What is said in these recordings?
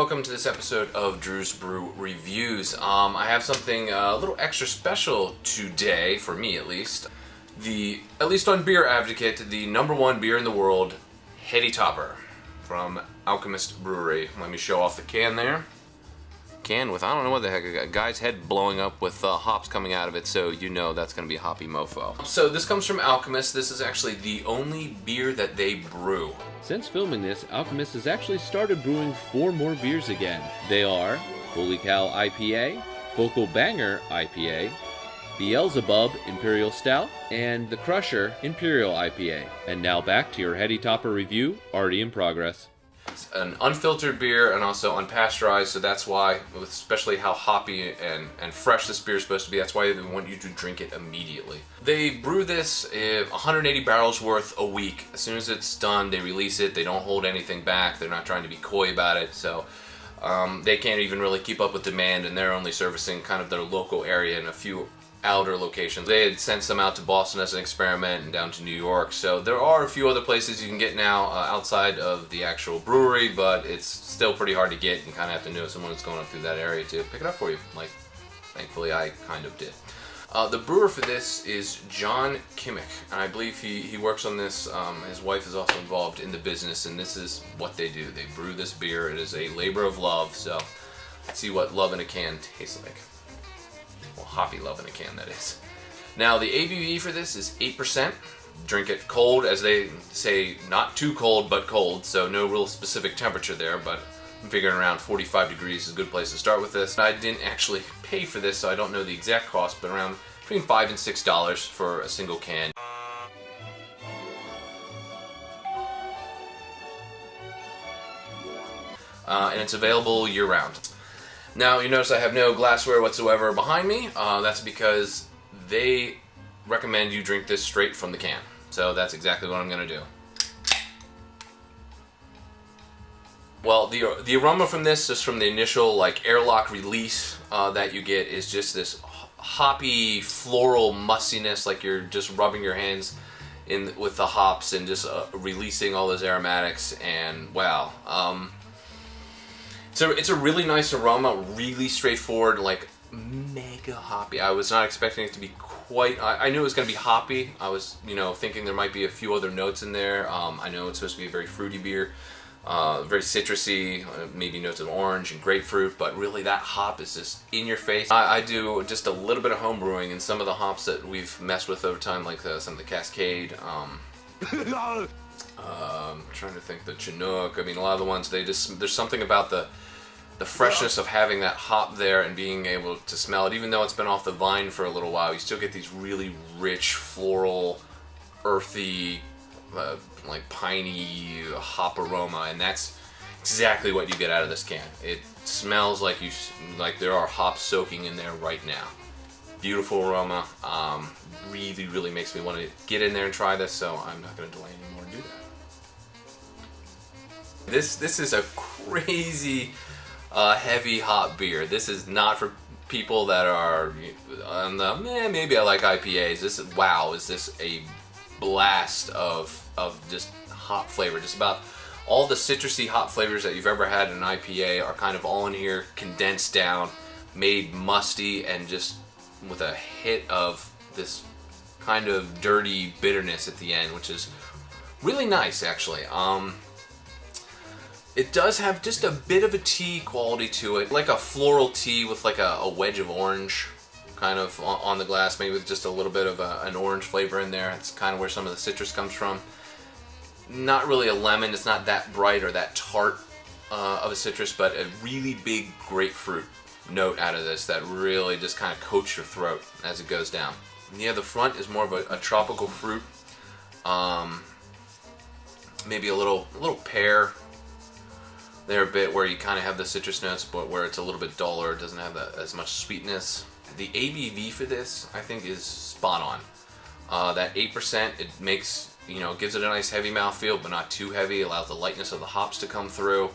welcome to this episode of Drew's Brew Reviews. I have something a little extra special today, for me at least. At least on Beer Advocate, the #1 beer in the world, Heady Topper from Alchemist Brewery. Let me show off the can there. Can with, I don't know what the heck, a guy's head blowing up with hops coming out of it, so you know that's going to be a hoppy mofo. So this comes from Alchemist. This is actually the only beer that they brew. Since filming this, Alchemist has actually started brewing 4 more beers again. They are Holy Cow IPA, Vocal Banger IPA, Beelzebub Imperial Stout, and The Crusher Imperial IPA. And now back to your Heady Topper review, already in progress. It's an unfiltered beer and also unpasteurized, so that's why, especially how hoppy and fresh this beer is supposed to be, that's why they want you to drink it immediately. They brew this 180 barrels worth a week. As soon as it's done, they release it. They don't hold anything back. They're not trying to be coy about it, so they can't even really keep up with demand, and they're only servicing kind of their local area and a few outer locations. They had sent some out to Boston as an experiment and down to New York, so there are a few other places you can get now outside of the actual brewery, but it's still pretty hard to get. You kind of have to know someone that's going up through that area to pick it up for you, like thankfully I kind of did. The brewer for this is John Kimmick, and I believe he works on this. His wife is also involved in the business, and this is what they do. They brew this beer. It is a labor of love, so let's see what love in a can tastes like. Well, hoppy love in a can, that is. Now, the ABV for this is 8%. Drink it cold, as they say, not too cold, but cold, so no real specific temperature there, but I'm figuring around 45 degrees is a good place to start with this. I didn't actually pay for this, so I don't know the exact cost, but around between $5 and $6 for a single can. And it's available year-round. Now, you notice I have no glassware whatsoever behind me. That's because they recommend you drink this straight from the can. So that's exactly what I'm going to do. Well, the aroma from this, just from the initial like airlock release that you get, is just this hoppy, floral mustiness, like you're just rubbing your hands in with the hops and just releasing all those aromatics. And wow. So it's a really nice aroma, really straightforward, like mega hoppy. I was not expecting it to be quite, I knew it was going to be hoppy. I was, thinking there might be a few other notes in there. I know it's supposed to be a very fruity beer, very citrusy, maybe notes of orange and grapefruit, but really that hop is just in your face. I do just a little bit of home brewing, and some of the hops that we've messed with over time, like some of the Cascade, trying to think, the Chinook. I mean, a lot of the ones, there's something about the freshness of having that hop there and being able to smell it. Even though it's been off the vine for a little while, you still get these really rich, floral, earthy, like piney hop aroma, and that's exactly what you get out of this can. It smells like there are hops soaking in there right now. Beautiful aroma. Really, really makes me want to get in there and try this, so I'm not going to delay anymore and do that. This is a crazy heavy hop beer. This is not for people that are on the maybe I like IPAs. This is a blast of just hop flavor. Just about all the citrusy hop flavors that you've ever had in an IPA are kind of all in here, condensed down, made musty, and just with a hit of this kind of dirty bitterness at the end, which is really nice, actually. It does have just a bit of a tea quality to it, like a floral tea with like a wedge of orange kind of on the glass, maybe with just a little bit of an orange flavor in there. It's kind of where some of the citrus comes from. Not really a lemon, it's not that bright or that tart of a citrus, but a really big grapefruit note out of this that really just kind of coats your throat as it goes down. And yeah, the front is more of a tropical fruit, maybe a little pear there a bit, where you kind of have the citrus notes, but where it's a little bit duller, it doesn't have as much sweetness. The ABV for this, I think, is spot on. That 8%, it makes, gives it a nice heavy mouthfeel, but not too heavy, allows the lightness of the hops to come through,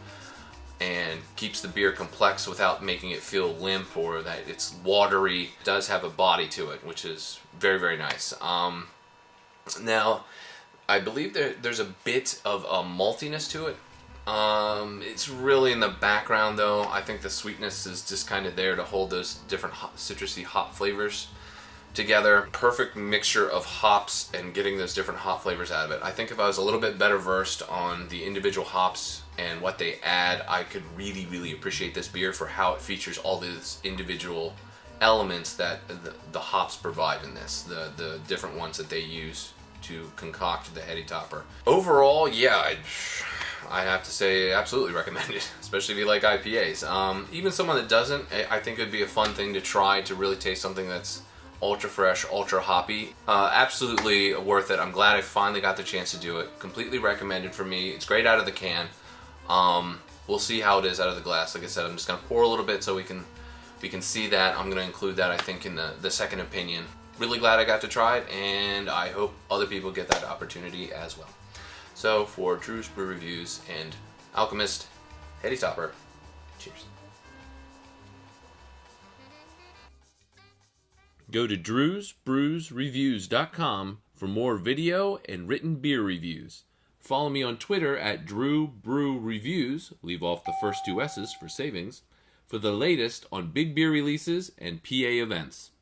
and keeps the beer complex without making it feel limp or that it's watery. It does have a body to it, which is very, very nice. Now, I believe there's a bit of a maltiness to it. It's really in the background though. I think the sweetness is just kind of there to hold those different citrusy hop flavors together. Perfect mixture of hops and getting those different hop flavors out of it. I think if I was a little bit better versed on the individual hops and what they add, I could really, really appreciate this beer for how it features all these individual elements that the hops provide in this, the different ones that they use to concoct the Heady Topper. Overall, yeah, I have to say absolutely recommend it, especially if you like IPAs. Even someone that doesn't, I think it would be a fun thing to try to really taste something that's ultra fresh, ultra hoppy. Absolutely worth it. I'm glad I finally got the chance to do it. Completely recommended for me. It's great out of the can. We'll see how it is out of the glass. Like I said, I'm just gonna pour a little bit so we can see that. I'm gonna include that, I think, in the second opinion. Really glad I got to try it, and I hope other people get that opportunity as well. So for Drew's Brew Reviews and Alchemist, Heady Topper, cheers. Go to drewsbrewsreviews.com for more video and written beer reviews. Follow me on Twitter at drewbrewreviews, leave off the first two S's for savings, for the latest on big beer releases and PA events.